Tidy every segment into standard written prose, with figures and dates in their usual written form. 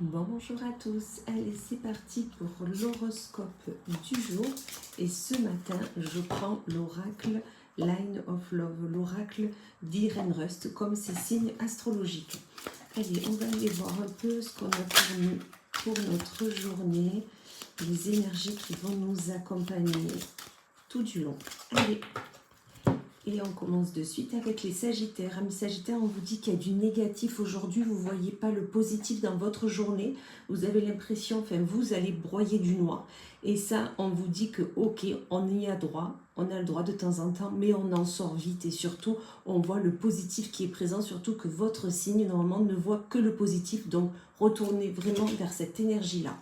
Bonjour à tous, allez c'est parti pour l'horoscope du jour et ce matin je prends l'oracle Line of Love, l'oracle d'Irene Rust comme ses signes astrologiques. Allez, on va aller voir un peu ce qu'on a pour nous pour notre journée, les énergies qui vont nous accompagner tout du long. Allez, et on commence de suite avec les Sagittaires. Amis Sagittaires, on vous dit qu'il y a du négatif aujourd'hui. Vous ne voyez pas le positif dans votre journée. Vous avez l'impression, vous allez broyer du noir. Et ça, on vous dit que, ok, on y a droit. On a le droit de temps en temps, mais on en sort vite. Et surtout, on voit le positif qui est présent. Surtout que votre signe, normalement, ne voit que le positif. Donc, retournez vraiment vers cette énergie-là.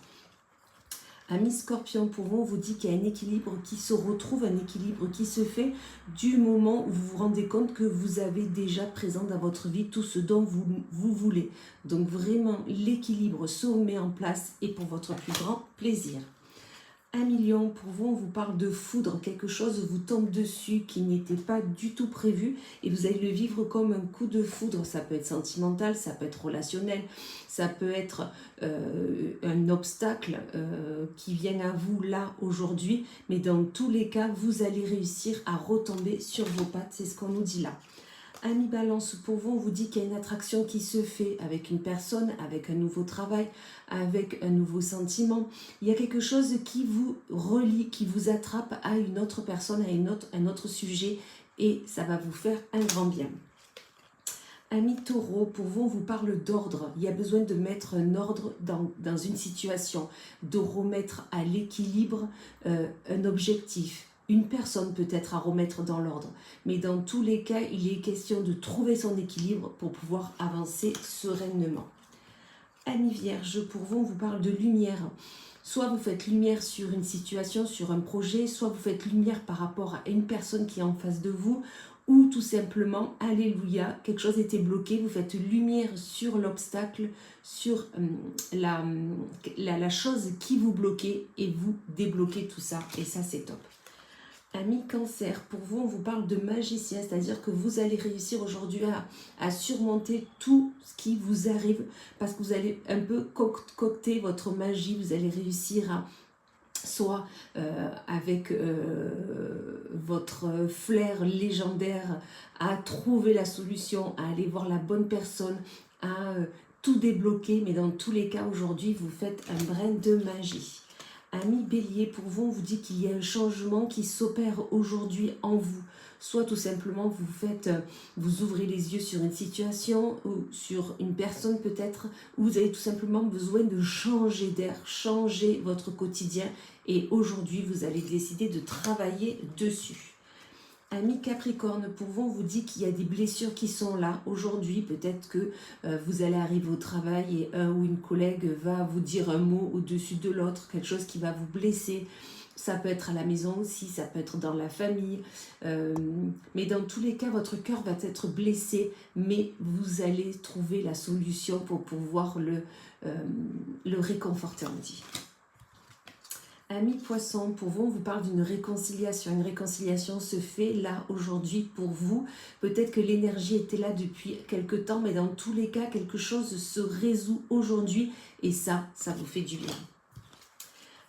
Amis Scorpion, pour vous, on vous dit qu'il y a un équilibre qui se retrouve, un équilibre qui se fait du moment où vous vous rendez compte que vous avez déjà présent dans votre vie tout ce dont vous voulez. Donc vraiment, l'équilibre se met en place et pour votre plus grand plaisir. Amis Lion, pour vous, on vous parle de foudre, quelque chose vous tombe dessus qui n'était pas du tout prévu et vous allez le vivre comme un coup de foudre. Ça peut être sentimental, ça peut être relationnel, ça peut être un obstacle qui vient à vous là aujourd'hui, mais dans tous les cas, vous allez réussir à retomber sur vos pattes, c'est ce qu'on nous dit là. Amis Balance, pour vous, on vous dit qu'il y a une attraction qui se fait avec une personne, avec un nouveau travail, avec un nouveau sentiment. Il y a quelque chose qui vous relie, qui vous attrape à une autre personne, à un autre sujet et ça va vous faire un grand bien. Amis Taureau, pour vous, on vous parle d'ordre. Il y a besoin de mettre un ordre dans une situation, de remettre à l'équilibre un objectif. Une personne peut-être à remettre dans l'ordre, mais dans tous les cas, il est question de trouver son équilibre pour pouvoir avancer sereinement. Amis Vierge, pour vous, on vous parle de lumière. Soit vous faites lumière sur une situation, sur un projet, soit vous faites lumière par rapport à une personne qui est en face de vous, ou tout simplement, alléluia, quelque chose était bloqué, vous faites lumière sur l'obstacle, sur la chose qui vous bloquait et vous débloquez tout ça, et ça c'est top. Amis Cancer, pour vous, on vous parle de magicien, c'est-à-dire que vous allez réussir aujourd'hui à surmonter tout ce qui vous arrive parce que vous allez un peu concocter votre magie, vous allez réussir à soit avec votre flair légendaire à trouver la solution, à aller voir la bonne personne, à tout débloquer, mais dans tous les cas aujourd'hui vous faites un brin de magie. Amis Bélier, pour vous, on vous dit qu'il y a un changement qui s'opère aujourd'hui en vous. Soit tout simplement, vous ouvrez les yeux sur une situation ou sur une personne peut-être, où vous avez tout simplement besoin de changer d'air, changer votre quotidien. Et aujourd'hui, vous allez décider de travailler dessus. Amis Capricorne, pour vous, on vous dit qu'il y a des blessures qui sont là aujourd'hui. Peut-être que vous allez arriver au travail et un ou une collègue va vous dire un mot au-dessus de l'autre, quelque chose qui va vous blesser. Ça peut être à la maison aussi, ça peut être dans la famille. Mais dans tous les cas, votre cœur va être blessé, mais vous allez trouver la solution pour pouvoir le réconforter, on dit. Amis Poissons, pour vous, on vous parle d'une réconciliation. Une réconciliation se fait là, aujourd'hui, pour vous. Peut-être que l'énergie était là depuis quelque temps, mais dans tous les cas, quelque chose se résout aujourd'hui. Et ça vous fait du bien.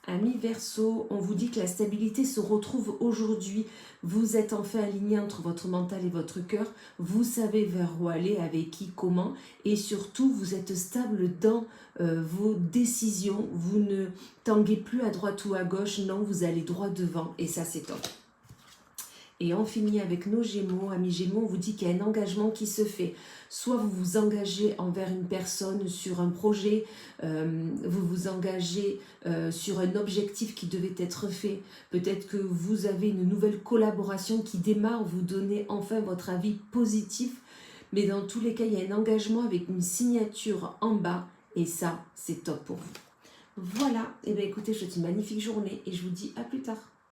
Amis Verseau, on vous dit que la stabilité se retrouve aujourd'hui. Vous êtes enfin aligné entre votre mental et votre cœur. Vous savez vers où aller, avec qui, comment. Et surtout, vous êtes stable dans vos décisions. Vous ne tanguez plus à droite ou à gauche. Non, vous allez droit devant. Et ça, c'est top. Et on finit avec nos Gémeaux. Amis Gémeaux, on vous dit qu'il y a un engagement qui se fait. Soit vous vous engagez envers une personne sur un projet, vous vous engagez sur un objectif qui devait être fait. Peut-être que vous avez une nouvelle collaboration qui démarre, vous donnez enfin votre avis positif. Mais dans tous les cas, il y a un engagement avec une signature en bas. Et ça, c'est top pour vous. Voilà. Et bien écoutez, je vous souhaite une magnifique journée et je vous dis à plus tard.